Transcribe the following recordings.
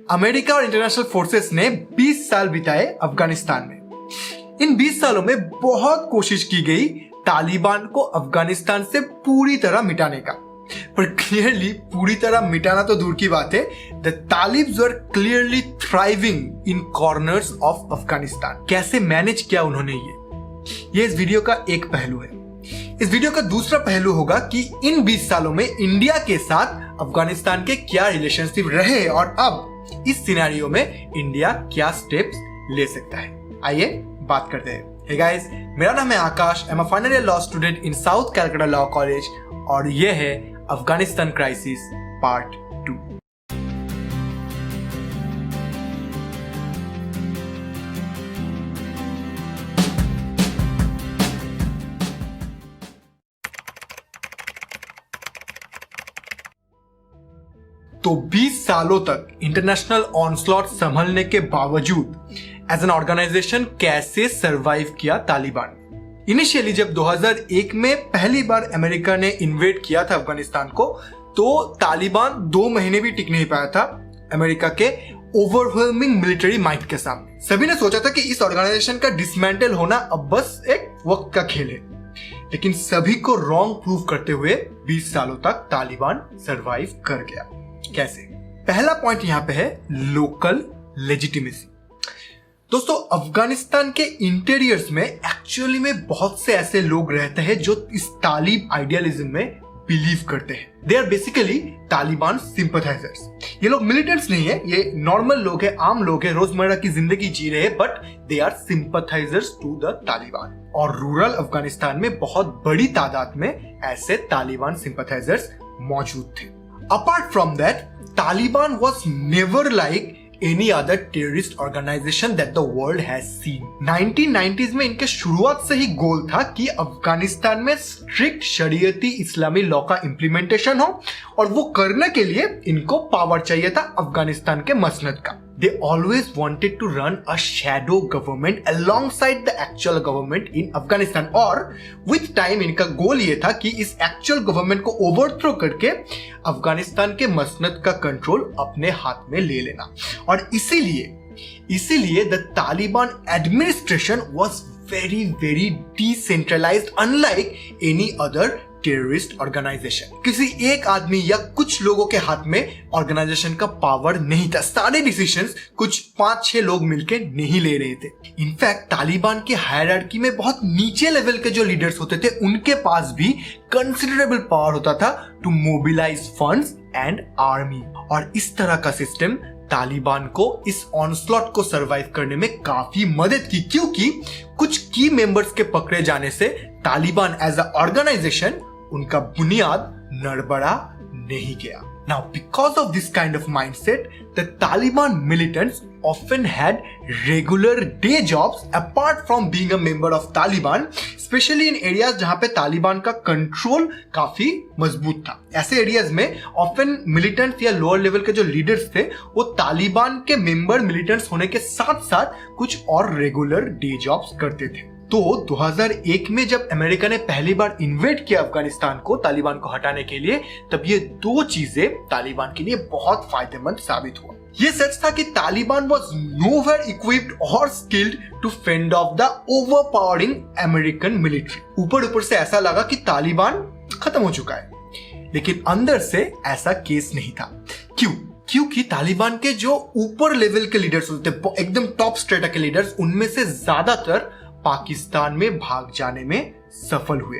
America और international forces ने 20 साल बिताए अफगानिस्तान में। इन 20 सालों में बहुत कोशिश की गई तालिबान को अफगानिस्तान से पूरी तरह मिटाने का, पर क्लियरली पूरी तरह मिटाना तो दूर की बात है, the Talibs were clearly thriving in corners of Afghanistan. कैसे मैनेज किया उन्होंने ये इस वीडियो का एक पहलू है। इस वीडियो का दूसरा पहलू होगा कि इन 20 सालों में इंडिया के साथ अफगानिस्तान के क्या रिलेशनशिप रहे और अब इस सिनेरियो में इंडिया क्या स्टेप्स ले सकता है। आइए बात करते हैं। हे गाइस, मेरा नाम है Akash, I am a final year law student in South Calcutta law college और ये है अफगानिस्तान क्राइसिस पार्ट 2। तो 20 सालों तक इंटरनेशनल ऑनस्लॉट संभलने के बावजूद एज एन ऑर्गेनाइजेशन कैसे सरवाइव किया तालिबान। इनिशियली जब 2001 में पहली बार अमेरिका ने इन्वेड किया था अफगानिस्तान को, तो तालिबान 2 महीने भी टिक नहीं पाया था अमेरिका के ओवरवेलमिंग मिलिट्री माइट के सामने। सभी ने सोचा था कि इस ऑर्गेनाइजेशन का डिसमेंटल होना अब बस एक वक्त का खेल है, लेकिन सभी को रॉन्ग प्रूव करते हुए 20 सालों तक तालिबान सरवाइव कर गया। कैसे? पहला पॉइंट यहां पे है लोकल लेजिटिमेसी। दोस्तों, अफगानिस्तान के इंटीरियर्स में एक्चुअली में बहुत से ऐसे लोग रहते हैं जो इस तालिब आइडियलिज्म में बिलीव करते हैं। They are basically Taliban sympathisers. ये लोग मिलिटेंट्स नहीं है, ये नॉर्मल लोग हैं, आम लोग हैं, रोजमर्रा की जिंदगी जी रहे हैं, but they are sympathisers to the Taliban. और रूरल अफगानिस्तान में बहुत बड़ी तादाद में ऐसे तालिबान सिंपथाइजर्स मौजूद थे। Apart from that, Taliban was never like any other terrorist organization that the world has seen. 1990s में इनके शुरुआत से ही गोल था कि अफगानिस्तान में स्ट्रिक्ट शरीयती इस्लामी लॉ का इम्प्लीमेंटेशन हो, और वो करने के लिए इनको पावर चाहिए था अफगानिस्तान के मसनद का। They always wanted to run a shadow government alongside the actual government in Afghanistan, और with time इनका गोल ये था कि इस actual government को ओवरथ्रो करके अफगानिस्तान के मसनद का कंट्रोल अपने हाथ में ले लेना। और इसीलिए the Taliban administration was very very decentralised, unlike any other terrorist organisation. किसी एक आदमी या कुछ लोगों के हाथ में ऑर्गेनाइजेशन का पावर नहीं था। सारे डिसीजंस कुछ 5-6 लोग मिलकर नहीं ले रहे थे। इनफैक्ट तालिबान के हायरार्की में बहुत नीचे लेवल के जो लीडर्स होते थे, उनके पास भी कंसिडरेबल पावर होता था to mobilise funds and army. और इस तरह का सिस्टम तालिबान को इस ऑनस्लॉट को सरवाइव करने में काफी मदद की, क्योंकि कुछ की मेंबर्स के पकड़े जाने से तालिबान एज अ ऑर्गेनाइजेशन उनका बुनियाद नड़बड़ा नहीं गया। Now, because of this kind of mindset, the Taliban militants often had regular day jobs apart from being a member of Taliban, especially in areas जहां पे तालिबान का कंट्रोल काफी मजबूत था। ऐसे एरियाज में often militants या लोअर लेवल के जो लीडर्स थे, वो तालिबान के मेंबर मिलिटेंट्स होने के साथ साथ कुछ और रेगुलर डे जॉब्स करते थे। तो 2001 में जब अमेरिका ने पहली बार इन्वेड किया अफगानिस्तान को तालिबान को हटाने के लिए, तब ये 2 चीजें तालिबान के लिए बहुत फायदेमंद साबित हुआ। ये सच था कि तालिबान वाज नोवेयर इक्विप्ड और skilled to fend off the overpowering American military. ऊपर से ऐसा लगा कि तालिबान खत्म हो चुका है, लेकिन अंदर से ऐसा केस नहीं था। क्योंकि तालिबान के जो ऊपर लेवल के लीडर्स होते थे, एकदम टॉप स्ट्रेटा के लीडर्स, उनमें से ज्यादातर पाकिस्तान में भाग जाने में सफल हुए।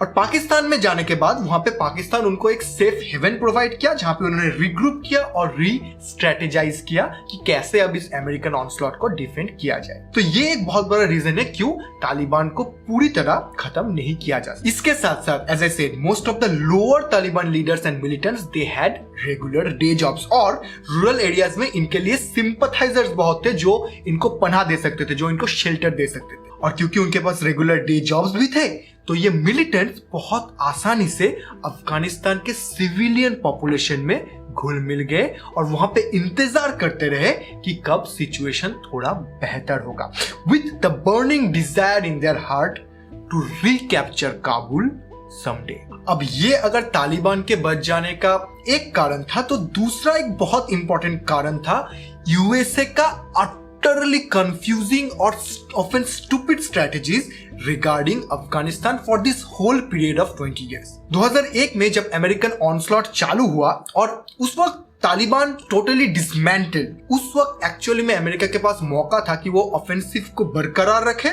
और पाकिस्तान में जाने के बाद वहां पे पाकिस्तान उनको एक सेफ हेवन प्रोवाइड किया, जहां पे उन्होंने रीग्रुप किया और री-स्ट्रेटेजाइज किया कि कैसे अब इस अमेरिकन ऑनस्लॉट को डिफेंड किया जाए। तो ये एक बहुत बड़ा रीजन है क्यों तालिबान को पूरी तरह खत्म नहीं किया जा सकता। इसके साथ साथ as I said, most of the lower Taliban leaders and militants they had regular day jobs, और रूरल एरियाज में इनके लिए सिंपथाइजर्स बहुत थे जो इनको पनाह दे सकते थे, जो इनको शेल्टर दे सकते थे। और क्योंकि उनके पास रेगुलर डे जॉब्स भी थे, तो ये मिलिटेंट्स बहुत आसानी से अफगानिस्तान के सिविलियन पॉपुलेशन में घुल मिल गए और वहां पे इंतजार करते रहे कि कब सिचुएशन थोड़ा बेहतर होगा। With the burning desire in their heart to recapture Kabul someday. अब ये अगर तालिबान के बच जाने का एक कारण था, तो दूसरा एक बहुत इंपॉर्टेंट कारण था यूएसए का utterly confusing or often stupid strategies regarding Afghanistan for this whole period of 20 years. 2001 में जब अमेरिकन ऑनस्लॉट चालू हुआ और उस वक्त तालिबान टोटली डिसमेंटल्ड, उस वक्त एक्चुअली में अमेरिका के पास मौका था कि वो ऑफेंसिव को बरकरार रखे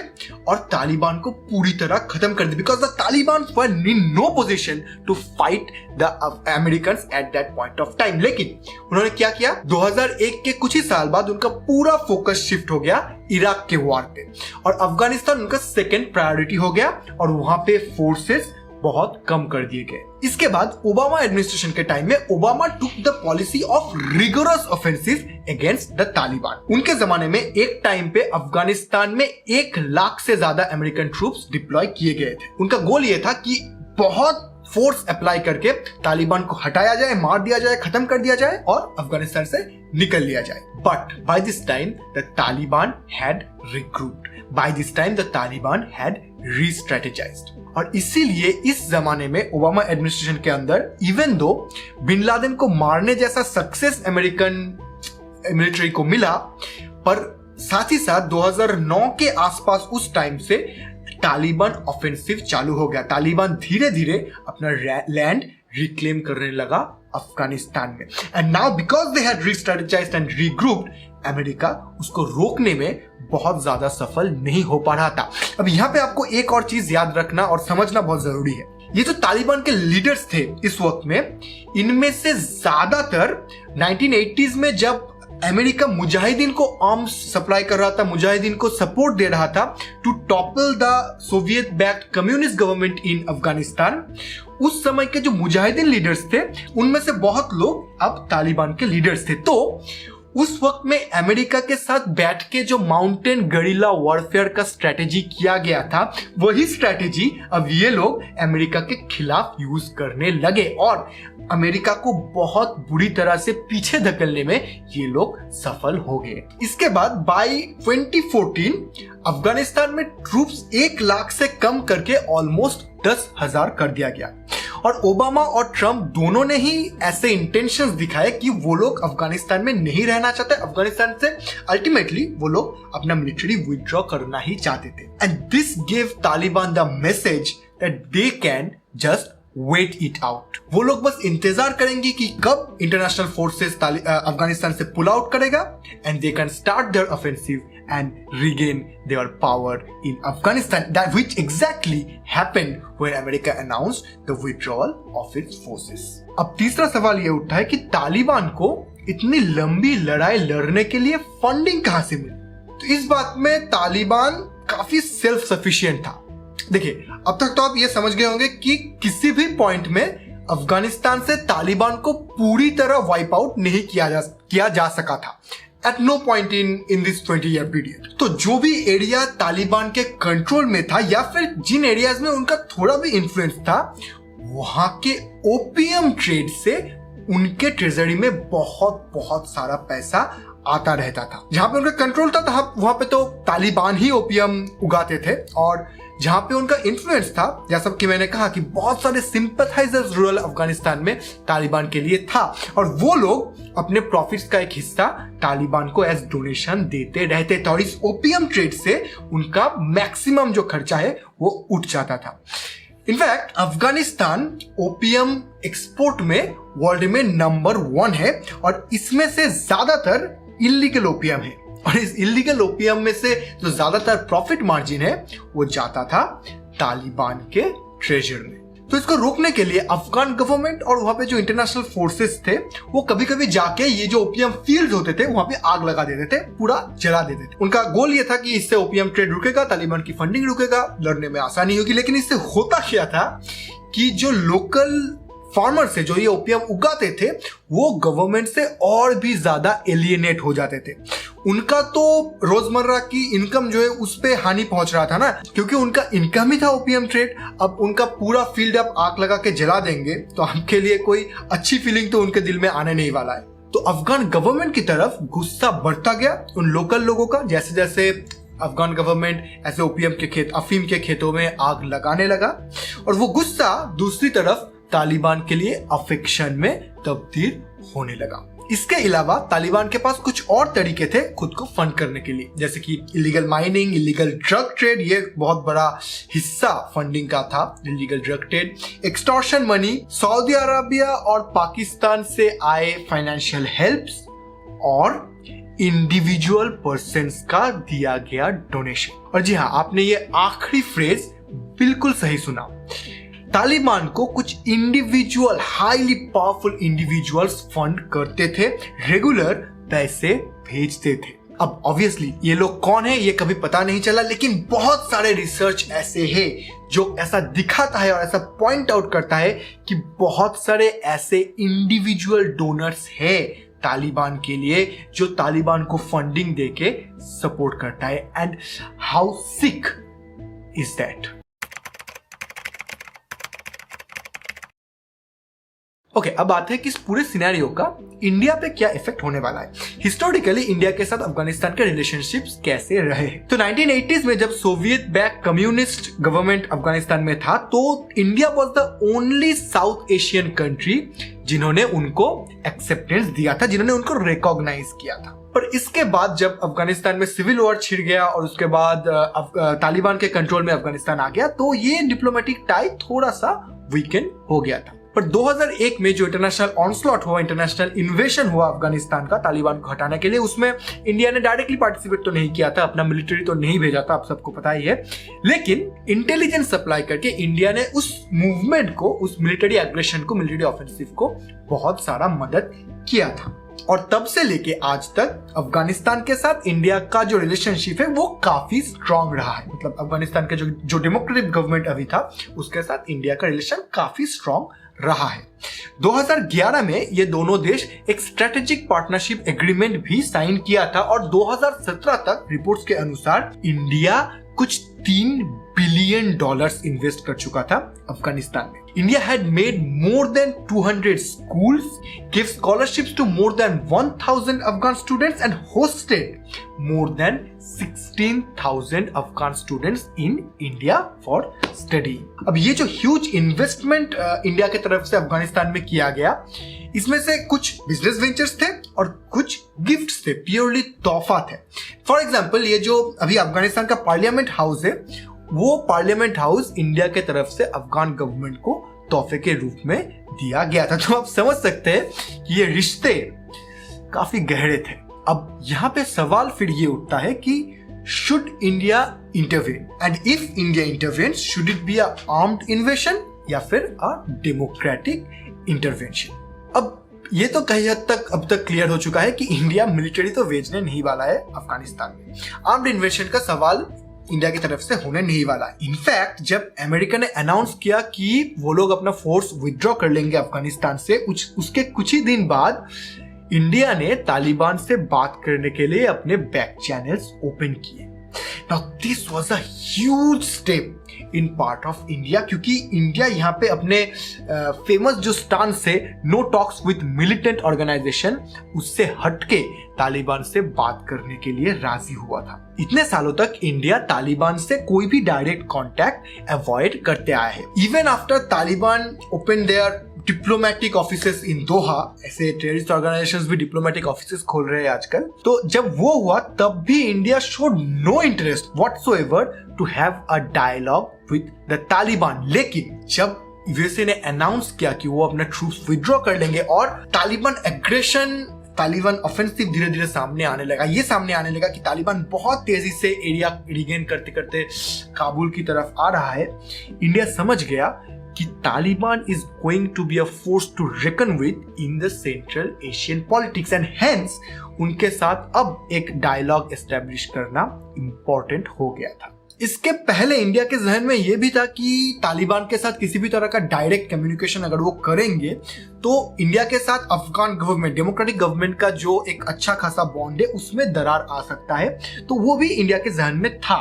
और तालिबान को पूरी तरह खत्म कर दे, because the Taliban were in no position to fight the Americans at that point of time. लेकिन उन्होंने क्या किया, 2001 के कुछ ही साल बाद उनका पूरा फोकस शिफ्ट हो गया इराक के वॉर पे और अफगानिस्तान उनका सेकेंड प्रायोरिटी हो गया और वहां पे फोर्सेस बहुत कम कर दिए गए। इसके बाद ओबामा एडमिनिस्ट्रेशन के टाइम में Obama took the policy of rigorous offensive against the Taliban. उनके जमाने में एक टाइम पे अफगानिस्तान में 1 लाख से ज्यादा अमेरिकन ट्रूप्स डिप्लॉय किए गए थे। उनका गोल ये था कि बहुत फोर्स अप्लाई करके तालिबान को हटाया जाए, मार दिया जाए, खत्म कर दिया जाए और अफगानिस्तान से निकल लिया जाए। But by this time the Taliban had regrouped, by this time the Taliban had restrategized और इसीलिए इस जमाने में ओबामा एडमिनिस्ट्रेशन के अंदर इवन दो बिन लादेन को मारने जैसा सक्सेस अमेरिकन मिलिट्री को मिला, पर साथ ही साथ 2009 के आसपास उस टाइम से तालिबान ऑफेंसिव चालू हो गया। तालिबान धीरे धीरे अपना लैंड रिक्लेम करने लगा अफगानिस्तान में and now because they had restrategized and regrouped, America उसको रोकने में बहुत ज्यादा सफल नहीं हो पा रहा था। अब यहाँ पे आपको एक और चीज याद रखना और समझना बहुत जरूरी है, ये जो तालिबान के लीडर्स थे इस वक्त में, इनमें से ज्यादातर 1980s में जब अमेरिका मुजाहिदीन को आर्म्स सप्लाई कर रहा था, मुजाहिदीन को सपोर्ट दे रहा था to topple the Soviet backed communist government in Afghanistan, उस समय के जो मुजाहिदीन लीडर्स थे उनमें से बहुत लोग अब तालिबान के लीडर्स थे। तो उस वक्त में अमेरिका के साथ बैठ के जो माउंटेन गरिल्ला वॉरफेयर का स्ट्रेटेजी किया गया था, वही स्ट्रेटेजी अब ये लोग अमेरिका के खिलाफ यूज करने लगे और अमेरिका को बहुत बुरी तरह से पीछे धकेलने में ये लोग सफल हो गए। इसके बाद बाय 2014 अफगानिस्तान में ट्रूप्स 1 लाख से कम करके ऑलमोस्ट 10,000 कर दिया गया और ओबामा और ट्रंप दोनों ने ही ऐसे इंटेंशंस दिखाए कि वो लोग अफगानिस्तान में नहीं रहना चाहते, अफगानिस्तान से अल्टीमेटली वो लोग अपना मिलिट्री विथड्रॉ करना ही चाहते थे and this give Taliban the message that they can just wait it out. वो लोग बस इंतजार करेंगे कि कब इंटरनेशनल फोर्सेस अफगानिस्तान से पुल आउट करेगा and they can start their offensive and regain their power in Afghanistan, that which exactly happened when America announced the withdrawal of its forces. अब तीसरा सवाल ये उठता है कि तालिबान को इतनी लंबी लड़ाई लड़ने के लिए फंडिंग कहां से मिली? तो इस बात में तालिबान काफी सेल्फ सफिशिएंट था। देखिए, अब तक तो आप ये समझ गए होंगे कि किसी भी पॉइंट में अफगानिस्तान से तालिबान को पूरी तरह वाइप आउट नहीं किया जा सका था at no point in this 20-year period. तो जो भी एरिया तालिबान के कंट्रोल में था या फिर जिन एरियाज में उनका थोड़ा भी इन्फ्लुएंस था, वहां के ओपियम ट्रेड से उनके ट्रेजरी में बहुत बहुत सारा पैसा आता रहता था। जहां पे उनका कंट्रोल था वहां पे तो तालिबान ही ओपियम उगाते थे और जहां पे उनका इन्फ्लुएंस था, जैसा कि मैंने कहा कि बहुत सारे सिंपैथाइजर्स रूरल अफगानिस्तान में तालिबान के लिए था और वो लोग अपने प्रॉफिट्स का एक हिस्सा तालिबान को एज डोनेशन देते रहते थे और इस ओपियम ट्रेड से उनका मैक्सिमम जो खर्चा है वो उठ जाता था। इनफैक्ट अफगानिस्तान ओपियम एक्सपोर्ट में वर्ल्ड में नंबर 1 है और इसमें से ज्यादातर इल्लीगल ओपियम है और इस इल्लीगल ओपियम में से जो ज्यादातर प्रॉफिट मार्जिन है वो जाता था तालिबान के ट्रेजर में। तो इसको रोकने के लिए अफगान गवर्नमेंट और वहां पे जो इंटरनेशनल फोर्सेस थे वो कभी कभी जाके ये जो ओपियम फील्ड होते थे वहां पे आग लगा देते थे, पूरा जला देते थे। उनका गोल ये था कि इससे ओपियम ट्रेड रुकेगा, तालिबान की फंडिंग रुकेगा, लड़ने में आसानी होगी। लेकिन इससे होता क्या था कि जो लोकल फार्मर से जो ये ओपियम उगाते थे वो गवर्नमेंट से और भी ज्यादा एलियनेट हो जाते थे। उनका तो रोजमर्रा की इनकम जो है उस पे हानि पहुंच रहा था ना, क्योंकि उनका इनकम ही था ओपियम ट्रेड। अब उनका पूरा फील्ड आप आग लगा के जला देंगे तो आपके लिए कोई अच्छी फीलिंग तो उनके दिल में आने नहीं वाला है। तो अफगान गवर्नमेंट की तरफ गुस्सा बढ़ता गया उन लोकल लोगों का। जैसे जैसे अफगान गवर्नमेंट ऐसे ओपीएम के खेत, अफीम के खेतों में आग लगाने लगा और वो गुस्सा दूसरी तरफ तालिबान के लिए अफेक्शन में तब्दील होने लगा। इसके अलावा तालिबान के पास कुछ और तरीके थे खुद को फंड करने के लिए, जैसे कि illegal mining, illegal drug trade, ये बहुत बड़ा हिस्सा फंडिंग का था। Illegal drug trade, extortion money, Saudi Arabia और पाकिस्तान से आए फाइनेंशियल हेल्प्स और इंडिविजुअल पर्सन्स का दिया गया डोनेशन। और जी हाँ, आपने ये आखिरी फ्रेज बिल्कुल सही सुना। तालिबान को कुछ individual, highly powerful individuals fund करते थे, रेगुलर पैसे भेजते थे। अब ऑब्वियसली ये लोग कौन है ये कभी पता नहीं चला, लेकिन बहुत सारे रिसर्च ऐसे हैं जो ऐसा दिखाता है और ऐसा पॉइंट आउट करता है कि बहुत सारे ऐसे इंडिविजुअल डोनर्स है तालिबान के लिए जो तालिबान को फंडिंग देके सपोर्ट करता है। And how sick is that. Okay, अब बात है कि इस पूरे सिनेरियो का इंडिया पे क्या इफेक्ट होने वाला है। हिस्टोरिकली इंडिया के साथ अफगानिस्तान के रिलेशनशिप्स कैसे रहे। तो 1980s में जब Soviet back communist government Afghanistan में था, तो India was the only south Asian country जिन्होंने उनको एक्सेप्टेंस दिया था, जिन्होंने उनको रिकॉग्नाइज किया था। पर इसके बाद जब अफगानिस्तान में सिविल वॉर छिड़ गया और उसके बाद तालिबान के कंट्रोल में अफगानिस्तान आ गया, तो ये डिप्लोमेटिक टाई थोड़ा सा वीकेंड हो गया था। पर 2001 में जो इंटरनेशनल ऑनस्लॉट हुआ, इंटरनेशनल इन्वेशन हुआ अफगानिस्तान का तालिबान को हटाने के लिए, उसमें इंडिया ने डायरेक्टली पार्टिसिपेट तो नहीं किया था, अपना मिलिट्री तो नहीं भेजा था, आप सबको पता ही है, लेकिन इंटेलिजेंस सप्लाई करके इंडिया ने उस मूवमेंट को, उस मिलिट्री एग्रेशन को, मिलिट्री ऑफेंसिव को बहुत सारा मदद किया था। और तब से लेके आज तक अफगानिस्तान के साथ इंडिया का जो रिलेशनशिप है वो काफी स्ट्रांग रहा है। मतलब अफगानिस्तान के जो डेमोक्रेटिक गवर्नमेंट अभी था उसके साथ इंडिया का रिलेशन काफी स्ट्रांग रहा है। 2011 में ये दोनों देश एक स्ट्रेटेजिक पार्टनरशिप एग्रीमेंट भी साइन किया था और 2017 तक रिपोर्ट्स के अनुसार इंडिया कुछ $3 बिलियन इन्वेस्ट कर चुका था अफगानिस्तान में। India had made more than 200 schools, gave scholarships to more than 1,000 Afghan students and hosted more than 16,000 Afghan students in India for study. अब ये जो huge investment इंडिया के तरफ से अफगानिस्तान में किया गया, इसमें से कुछ बिजनेस वेंचर्स थे और कुछ गिफ्ट्स थे, प्योरली तोहफा थे। फॉर एग्जाम्पल, ये जो अभी अफगानिस्तान का पार्लियामेंट हाउस है, वो पार्लियामेंट हाउस इंडिया के तरफ से अफगान गवर्नमेंट को तोहफे के रूप में दिया गया था। तो आप समझ सकते हैं कि ये रिश्ते काफी गहरे थे। अब यहाँ पे सवाल फिर ये उठता है कि should India intervene, and if India intervenes, should it be a armed invasion या फिर अ डेमोक्रेटिक इंटरवेंशन। अब ये तो कई हद तक अब तक क्लियर हो चुका है कि इंडिया मिलिट्री तो भेजने नहीं वाला है अफगानिस्तान में। आर्म्ड इन्वेशन का सवाल इंडिया की तरफ से होने नहीं वाला। इनफैक्ट जब अमेरिका ने अनाउंस किया कि वो लोग अपना फोर्स विथड्रॉ कर लेंगे अफगानिस्तान से, उसके कुछ ही दिन बाद इंडिया ने तालिबान से बात करने के लिए अपने बैक चैनल्स ओपन किए। Now this was a huge step in part of India, क्योंकि इंडिया यहाँ पे अपने फेमस जो स्टांस है, no talks with militant organisation, उससे हटके तालिबान से बात करने के लिए राजी हुआ था। इतने सालों तक इंडिया तालिबान से कोई भी डायरेक्ट कांटेक्ट अवॉइड करते आया है। Even after Taliban open their diplomatic offices in Doha, ऐसे टेररिस्ट ऑर्गेनाइजेशंस भी डिप्लोमेटिक ऑफिसेस खोल रहे हैं आजकल, तो जब वो हुआ तब भी India showed no interest whatsoever to have a dialogue with the Taliban. लेकिन जब यूएसए ने अनाउंस किया कि वो अपने ट्रूप्स विथड्रॉ कर लेंगे और तालिबान एग्रेशन, तालिबान ऑफेंसिव धीरे धीरे सामने आने लगा, ये सामने आने लगा कि तालिबान बहुत तेजी से एरिया रिगेन करते करते काबुल की तरफ आ रहा है, इंडिया समझ गया कि Taliban is going to be a force to reckon with in the central Asian politics, and hence उनके साथ अब एक डायलॉग एस्टेब्लिश करना इंपॉर्टेंट हो गया था। इसके पहले इंडिया के जहन में यह भी था कि तालिबान के साथ किसी भी तरह का डायरेक्ट कम्युनिकेशन अगर वो करेंगे तो इंडिया के साथ अफगान गवर्नमेंट, डेमोक्रेटिक गवर्नमेंट का जो एक अच्छा खासा बॉन्ड है उसमें दरार आ सकता है, तो वो भी इंडिया के जहन में था।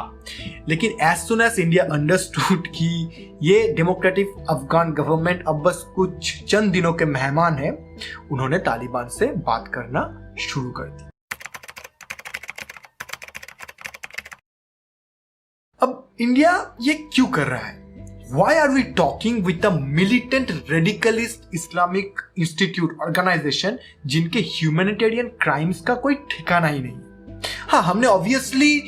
लेकिन as soon as India understood कि ये डेमोक्रेटिक अफगान गवर्नमेंट अब बस कुछ चंद दिनों के मेहमान है, उन्होंने तालिबान से बात करना शुरू कर दी। अब इंडिया ये क्यों कर रहा है? Why are we talking with a militant radicalist Islamic Institute organization जिनके ह्यूमैनिटेरियन क्राइम्स का कोई ठिकाना ही नहीं? हाँ, हमने ऑब्वियसली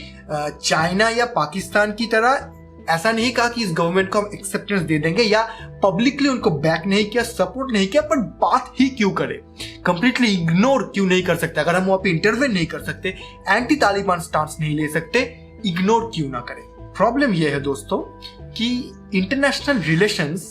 चाइना या पाकिस्तान की तरह ऐसा नहीं कहा कि इस गवर्नमेंट को हम एक्सेप्टेंस दे देंगे या पब्लिकली उनको बैक नहीं किया, सपोर्ट नहीं किया, पर बात ही क्यों करें? कंप्लीटली इग्नोर क्यों नहीं कर सकते? अगर हम वहां पे इंटरवेन नहीं कर सकते, एंटी तालिबान स्टांस नहीं ले सकते, इग्नोर क्यों ना करें? प्रॉब्लम यह है दोस्तों कि इंटरनेशनल रिलेशंस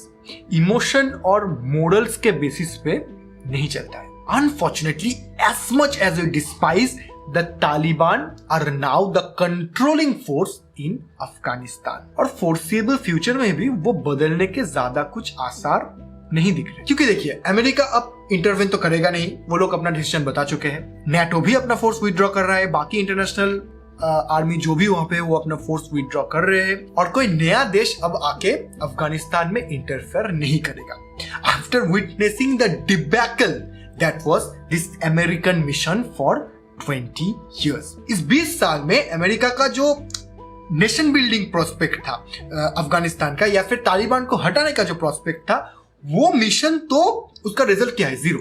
इमोशन और मोरल्स के बेसिस पे नहीं चलता है. Unfortunately, as much as we despise the Taliban are now the controlling force in Afghanistan, और फोर्सेबल फ्यूचर में भी वो बदलने के ज्यादा कुछ आसार नहीं दिख रहे. क्योंकि देखिए, अमेरिका अब इंटरवेन तो करेगा नहीं, वो लोग अपना डिसीजन बता चुके हैं. नेटो भी अपना फोर्स विथड्रॉ कर रहा है, बाकी इंटरनेशनल आर्मी जो भी वहां पे वो अपना फोर्स विथड्रॉ कर रहे हैं, और कोई नया देश अब आके अफगानिस्तान में इंटरफेयर नहीं करेगा. After witnessing the debacle that was this American mission for 20 years. इस 20 साल में अमेरिका का जो नेशन बिल्डिंग प्रोस्पेक्ट था अफगानिस्तान का, या फिर तालिबान को हटाने का जो प्रोस्पेक्ट था, वो मिशन तो उसका रिजल्ट क्या है? Zero,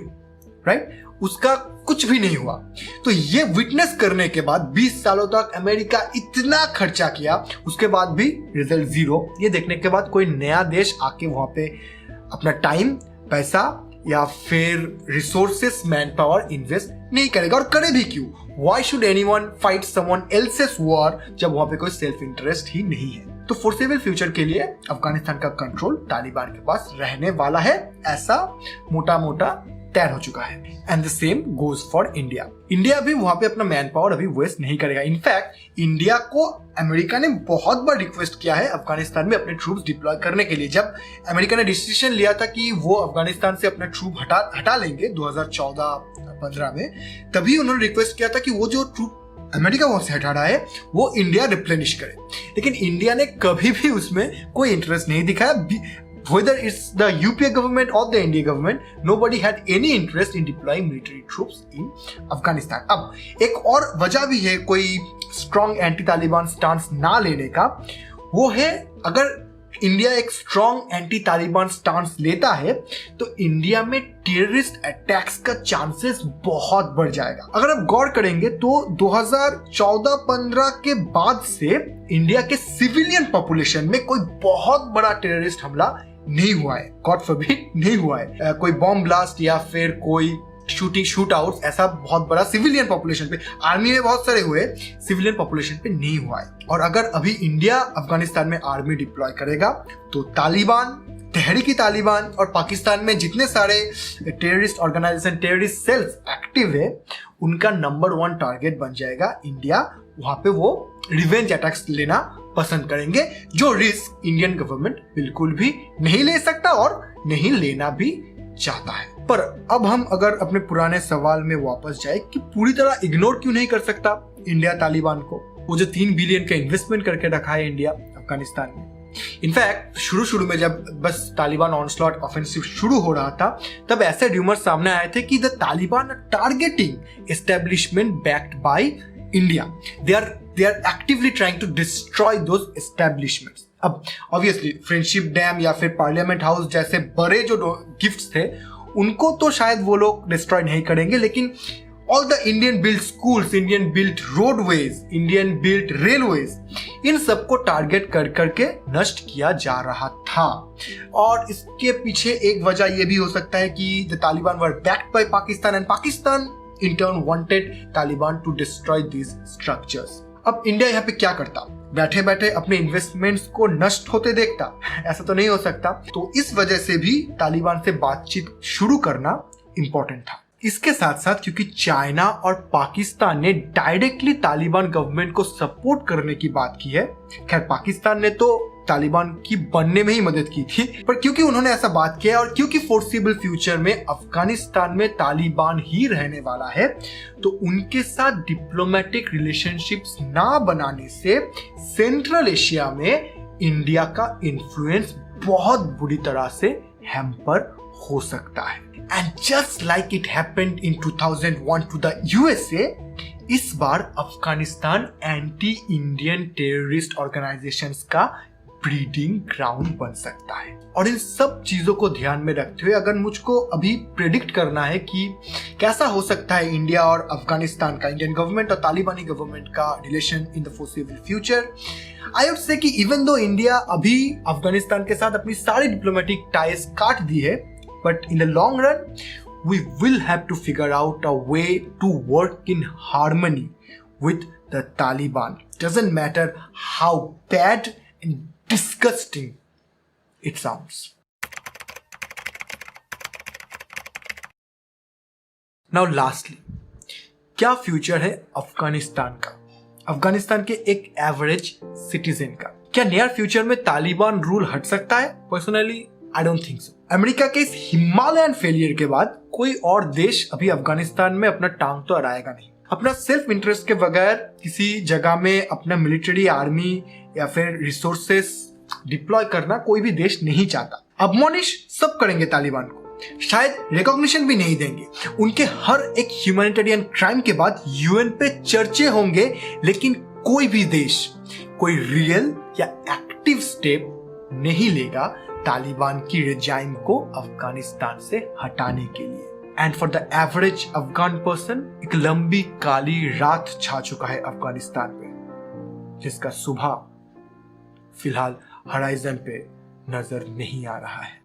right? उसका कुछ भी नहीं हुआ. तो ये विटनेस करने के बाद 20 सालों तक अमेरिका इतना खर्चा किया, उसके बाद भी रिजल्ट जीरो. ये देखने के बाद कोई नया देश आके वहां पे अपना टाइम, पैसा या फिर रिसोर्सेस, मैन पावर इन्वेस्ट नहीं करेगा. और करे भी क्यों? Why should anyone fight someone else's war जब वहां पे कोई सेल्फ इंटरेस्ट ही नहीं है? तो फोर्सेबल फ्यूचर के लिए अफगानिस्तान का कंट्रोल तालिबान के पास रहने वाला है, ऐसा मोटा मोटा तय हो चुका है. And the same goes for India. India भी वहां पे अपना मैन पावर अभी वेस्ट नहीं करेगा. इनफैक्ट इंडिया को अमेरिका ने बहुत बार रिक्वेस्ट किया है अफगानिस्तान में अपने ट्रूप्स डिप्लॉय करने के लिए. जब अमेरिका ने डिसीजन लिया था कि वो अफगानिस्तान से अपने ट्रूप हटा लेंगे 2014-15 में, तभी उन्होंने रिक्वेस्ट किया था कि वो जो ट्रूप अमेरिका वहां से हटा रहा है वो इंडिया रिप्लेनिश करे. लेकिन इंडिया ने कभी भी उसमें कोई इंटरेस्ट नहीं दिखाया. Whether it's the UPA government or the India government, nobody had any interest in deploying military troops in Afghanistan. अब एक और वजह भी है कोई स्ट्रॉन्ग एंटी तालिबान स्टांस ना लेने का, वो है अगर इंडिया एक स्ट्रॉन्ग एंटी तालिबान स्टांस लेता है तो इंडिया में टेररिस्ट अटैक्स का चांसेस बहुत बढ़ जाएगा. अगर आप गौर करेंगे तो 2014-15 के बाद से इंडिया के सिविलियन पॉपुलेशन में कोई बहुत बड़ा टेररिस्ट हमला नहीं हुआ है. गॉड फॉरबिड, नहीं हुआ है. कोई बॉम्ब ब्लास्ट या फिर कोई शूट आउट ऐसा बहुत बड़ा सिविलियन पॉपुलेशन पे, आर्मी में बहुत सारे हुए, सिविलियन पॉपुलेशन पे नहीं हुआ है. और अगर अभी इंडिया अफगानिस्तान में आर्मी डिप्लॉय करेगा तो तालिबान, तहरीकी तालिबान और पाकिस्तान में जितने सारे terrorist organisation, terrorist cells active है, उनका नंबर 1 टारगेट बन जाएगा इंडिया. वहां पे वो रिवेंज अटैक्स लेना पसंद करेंगे, जो रिस्क इंडियन गवर्नमेंट बिल्कुल भी नहीं ले सकता और नहीं लेना भी चाहता है. पर अब हम अगर अपने पुराने सवाल में वापस जाए कि पूरी तरह इग्नोर क्यों नहीं कर सकता इंडिया तालिबान को? वो जो 3 बिलियन का इन्वेस्टमेंट करके रखा है इंडिया अफगानिस्तान में. इनफैक्ट शुरू में जब बस तालिबान ऑनस्लॉट ऑफेंसिव शुरू हो रहा था, तब ऐसे र्यूमर सामने आए थे कि the Taliban are targeting establishment backed by India. they are actively trying to destroy those establishments. अब ऑब्वियसली फ्रेंडशिप डैम या फिर पार्लियामेंट हाउस जैसे बड़े जो गिफ्ट्स थे उनको तो शायद वो लोग डिस्ट्रॉय नहीं करेंगे, लेकिन all the Indian build schools, Indian build roadways, Indian build railways, इन सबको टारगेट कर करके नष्ट किया जा रहा था. और इसके पीछे एक वजह यह भी हो सकता है कि the Taliban were backed by Pakistan and Pakistan in turn wanted Taliban to destroy these structures. अब इंडिया यहाँ पे क्या करता? बैठे बैठे अपने इन्वेस्टमेंट्स को नष्ट होते देखता? ऐसा तो नहीं हो सकता. तो इस वजह से भी तालिबान से बातचीत शुरू करना इंपॉर्टेंट था. इसके साथ साथ क्योंकि चाइना और पाकिस्तान ने डायरेक्टली तालिबान गवर्नमेंट को सपोर्ट करने की बात की है. खैर, पाकिस्तान ने तो तालिबान की बनने में ही मदद की थी, पर क्योंकि उन्होंने ऐसा बात किया और क्योंकि फोर्सिबल फ्यूचर में अफगानिस्तान में तालिबान ही रहने वाला है, तो उनके साथ डिप्लोमेटिक रिलेशनशिप्स ना बनाने से सेंट्रल एशिया में इंडिया का इन्फ्लुएंस बहुत बुरी तरह से हैम्पर हो सकता है. And just like it happened in 2001 to the USA, इस बार Afghanistan anti Indian terrorist organisations का ब्रीडिंग ग्राउंड बन सकता है। और इन सब चीजों को ध्यान में रखते हुए अगर मुझको अभी प्रेडिक्ट करना है कि कैसा हो सकता है इंडिया और अफगानिस्तान का, इंडियन गवर्नमेंट और तालिबानी गवर्नमेंट का relation in the forcible future, I would say कि इवन दो इंडिया अभी अफगानिस्तान के साथ अपनी सारी डिप्लोमेटिक टाइज काट दी है, but in the long run we will have to figure out a way to work in harmony with the Taliban. Doesn't matter how bad and disgusting it sounds. Now lastly, क्या future है अफगानिस्तान का, अफगानिस्तान के एक average citizen का? क्या near future में Taliban rule हट सकता है? Personally I don't think so. America के इस हिमालयन फेलियर के बाद कोई और देश अभी अफगानिस्तान में अपना टांग तो अड़ाएगा नहीं। अपना सेल्फ इंटरेस्ट के बगैर किसी जगह में अपना मिलिट्री आर्मी या फिर रिसोर्सेस डिप्लॉय करना कोई भी देश नहीं चाहता। अबमॉनिश सब करेंगे तालिबान को, शायद रिकॉग्निशन भी नहीं देंगे। उनके हर एक ह्यूमैनिटेरियन क्राइम के बाद यूएन पे चर्चे होंगे, लेकिन कोई भी देश कोई रियल या एक्टिव स्टेप नहीं लेगा तालिबान की रेजाइम को अफगानिस्तान से हटाने के लिए। And for the average Afghan person एक लंबी काली रात छा चुका है अफगानिस्तान पे, जिसका सुबह फिलहाल हराइजन पे नजर नहीं आ रहा है।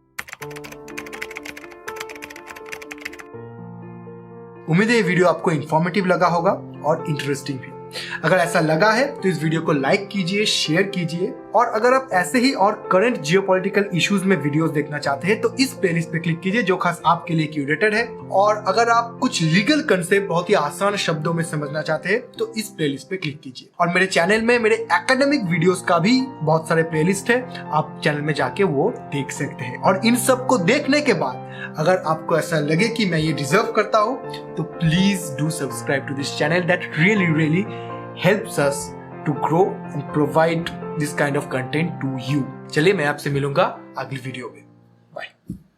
उम्मीद है ये वीडियो आपको इंफॉर्मेटिव लगा होगा और इंटरेस्टिंग भी। अगर ऐसा लगा है तो इस वीडियो को लाइक कीजिए, शेयर कीजिए, और अगर आप ऐसे ही और करंट जियोपॉलिटिकल इश्यूज में वीडियोस देखना चाहते हैं तो इस प्लेलिस्ट पे क्लिक कीजिए जो खास आपके लिए क्यूरेटेड है। और अगर आप कुछ लीगल कंसेप्ट बहुत ही आसान शब्दों में समझना चाहते हैं तो इस प्लेलिस्ट पे क्लिक कीजिए। और मेरे चैनल में मेरे एकेडमिक वीडियोस का भी बहुत सारे प्लेलिस्ट है, आप चैनल में जाके वो देख सकते हैं। और इन सब को देखने के बाद अगर आपको ऐसा लगे कि मैं ये डिजर्व करता हूँ तो please do subscribe to this channel, that really helps us to grow and provide this kind of content to you. चलिए मैं आपसे मिलूंगा अगली वीडियो में। बाय।